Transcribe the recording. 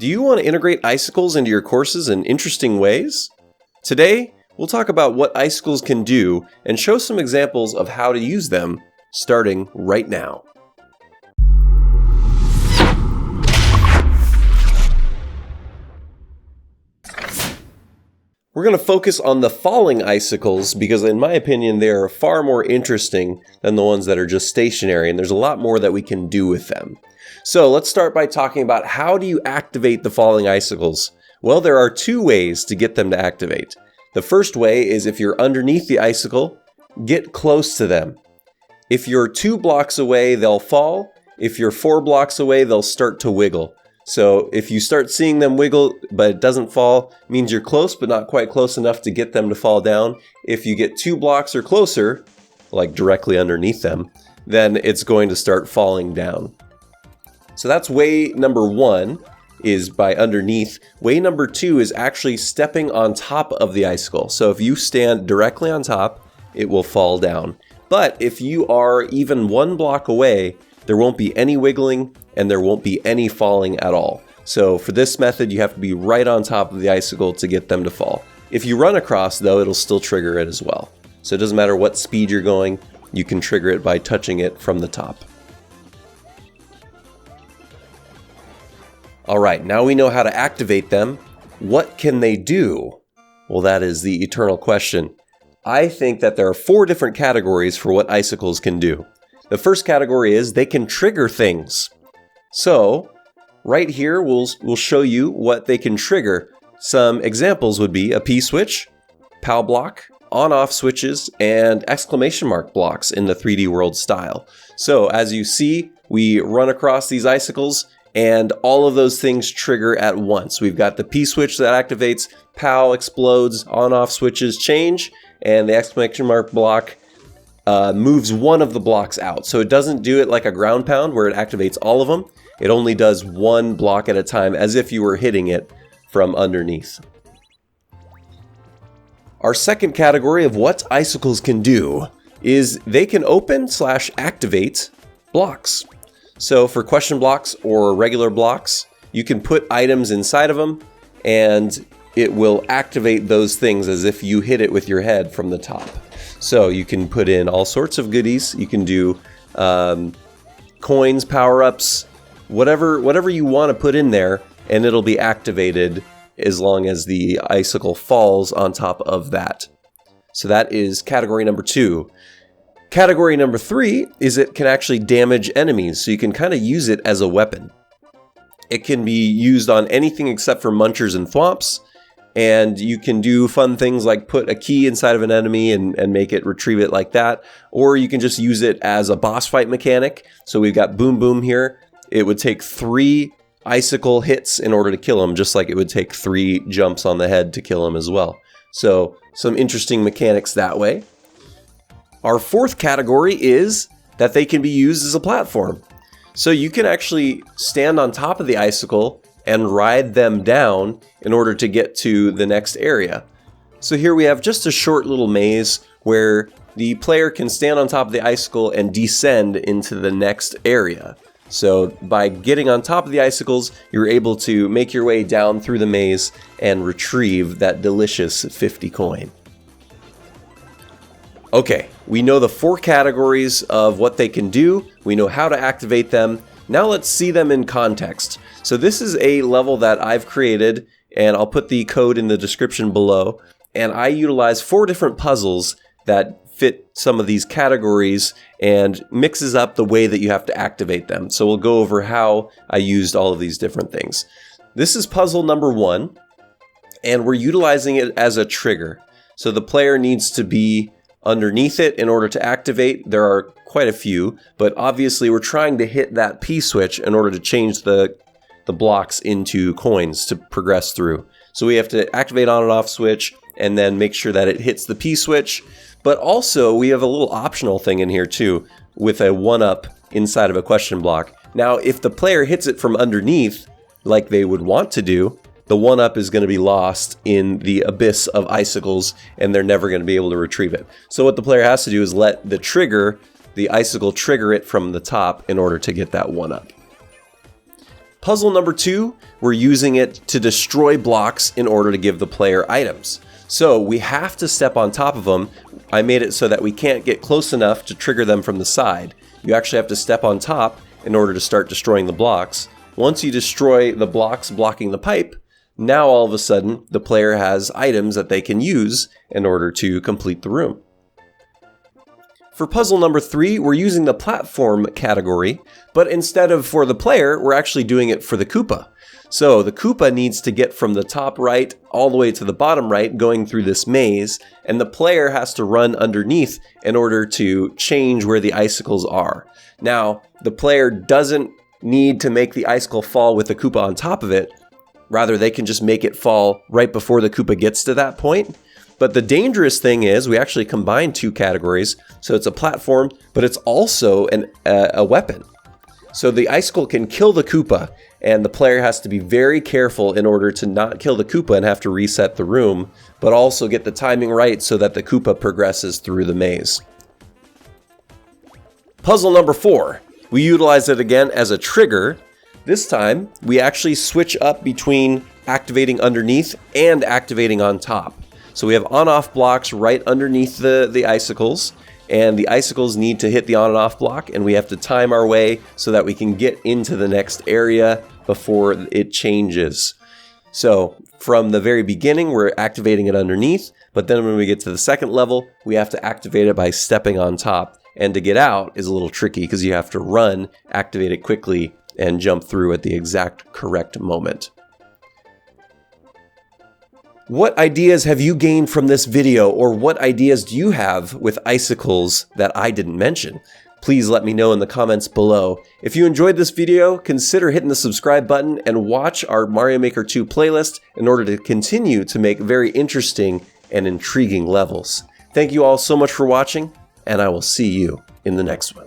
Do you want to integrate icicles into your courses in interesting ways? Today, we'll talk about what icicles can do and show some examples of how to use them, starting right now. We're going to focus on the falling icicles because, in my opinion, they are far more interesting than the ones that are just stationary, and there's a lot more that we can do with them. So let's start by talking about how do you activate the falling icicles? Well, there are two ways to get them to activate. The first way is if you're underneath the icicle, get close to them. If you're 2 blocks away, they'll fall. If you're 4 blocks away, they'll start to wiggle. So if you start seeing them wiggle, but it doesn't fall, it means you're close, but not quite close enough to get them to fall down. If you get 2 blocks or closer, like directly underneath them, then it's going to start falling down. So that's way number 1, is by underneath. Way number 2 is actually stepping on top of the icicle. So if you stand directly on top, it will fall down. But if you are even 1 block away, there won't be any wiggling and there won't be any falling at all. So for this method, you have to be right on top of the icicle to get them to fall. If you run across, though, it'll still trigger it as well. So it doesn't matter what speed you're going, you can trigger it by touching it from the top. All right, now we know how to activate them. What can they do? Well, that is the eternal question. I think that there are 4 different categories for what icicles can do. The first category is they can trigger things. So, right here, we'll show you what they can trigger. Some examples would be a P-switch, POW block, on-off switches, and exclamation mark blocks in the 3D world style. So, as you see, we run across these icicles, and all of those things trigger at once. We've got the P-switch that activates, POW explodes, on-off switches change, and the exclamation mark block moves one of the blocks out. So it doesn't do it like a ground pound where it activates all of them. It only does 1 block at a time as if you were hitting it from underneath. Our second category of what icicles can do is they can open/activate blocks. So for question blocks or regular blocks, you can put items inside of them and it will activate those things as if you hit it with your head from the top. So you can put in all sorts of goodies. You can do coins, power-ups, whatever you want to put in there, and it'll be activated as long as the icicle falls on top of that. So that is category number 2. Category number 3 is it can actually damage enemies, so you can kind of use it as a weapon. It can be used on anything except for munchers and thwomps, and you can do fun things like put a key inside of an enemy and make it retrieve it like that, or you can just use it as a boss fight mechanic. So we've got Boom Boom here. It would take 3 icicle hits in order to kill him, just like it would take 3 jumps on the head to kill him as well. So some interesting mechanics that way. Our 4th category is that they can be used as a platform. So you can actually stand on top of the icicle and ride them down in order to get to the next area. So here we have just a short little maze where the player can stand on top of the icicle and descend into the next area. So by getting on top of the icicles, you're able to make your way down through the maze and retrieve that delicious 50 coin. Okay, we know the 4 categories of what they can do. We know how to activate them. Now let's see them in context. So this is a level that I've created, and I'll put the code in the description below. And I utilize 4 different puzzles that fit some of these categories and mixes up the way that you have to activate them. So we'll go over how I used all of these different things. This is puzzle number 1, and we're utilizing it as a trigger. So the player needs to be underneath it in order to activate. There are quite a few, but obviously we're trying to hit that P switch in order to change the blocks into coins to progress through. So we have to activate on and off switch and then make sure that it hits the P switch. But also we have a little optional thing in here too with a 1-up inside of a question block. Now if the player hits it from underneath like they would want to do, the 1-up is going to be lost in the abyss of icicles and they're never going to be able to retrieve it. So what the player has to do is let the icicle trigger it from the top in order to get that 1-up. Puzzle number 2, we're using it to destroy blocks in order to give the player items. So we have to step on top of them. I made it so that we can't get close enough to trigger them from the side. You actually have to step on top in order to start destroying the blocks. Once you destroy the blocks blocking the pipe, now all of a sudden the player has items that they can use in order to complete the room. For puzzle number 3, we're using the platform category, but instead of for the player, we're actually doing it for the Koopa. So the Koopa needs to get from the top right all the way to the bottom right going through this maze, and the player has to run underneath in order to change where the icicles are. Now, the player doesn't need to make the icicle fall with the Koopa on top of it. Rather, they can just make it fall right before the Koopa gets to that point. But the dangerous thing is we actually combine 2 categories. So it's a platform, but it's also a weapon. So the icicle can kill the Koopa, and the player has to be very careful in order to not kill the Koopa and have to reset the room, but also get the timing right so that the Koopa progresses through the maze. Puzzle number 4. We utilize it again as a trigger. This time, we actually switch up between activating underneath and activating on top. So we have on-off blocks right underneath the icicles, and the icicles need to hit the on and off block, and we have to time our way so that we can get into the next area before it changes. So from the very beginning, we're activating it underneath, but then when we get to the second level, we have to activate it by stepping on top. And to get out is a little tricky because you have to run, activate it quickly, and jump through at the exact correct moment. What ideas have you gained from this video, or what ideas do you have with icicles that I didn't mention? Please let me know in the comments below. If you enjoyed this video, consider hitting the subscribe button and watch our Mario Maker 2 playlist in order to continue to make very interesting and intriguing levels. Thank you all so much for watching, and I will see you in the next one.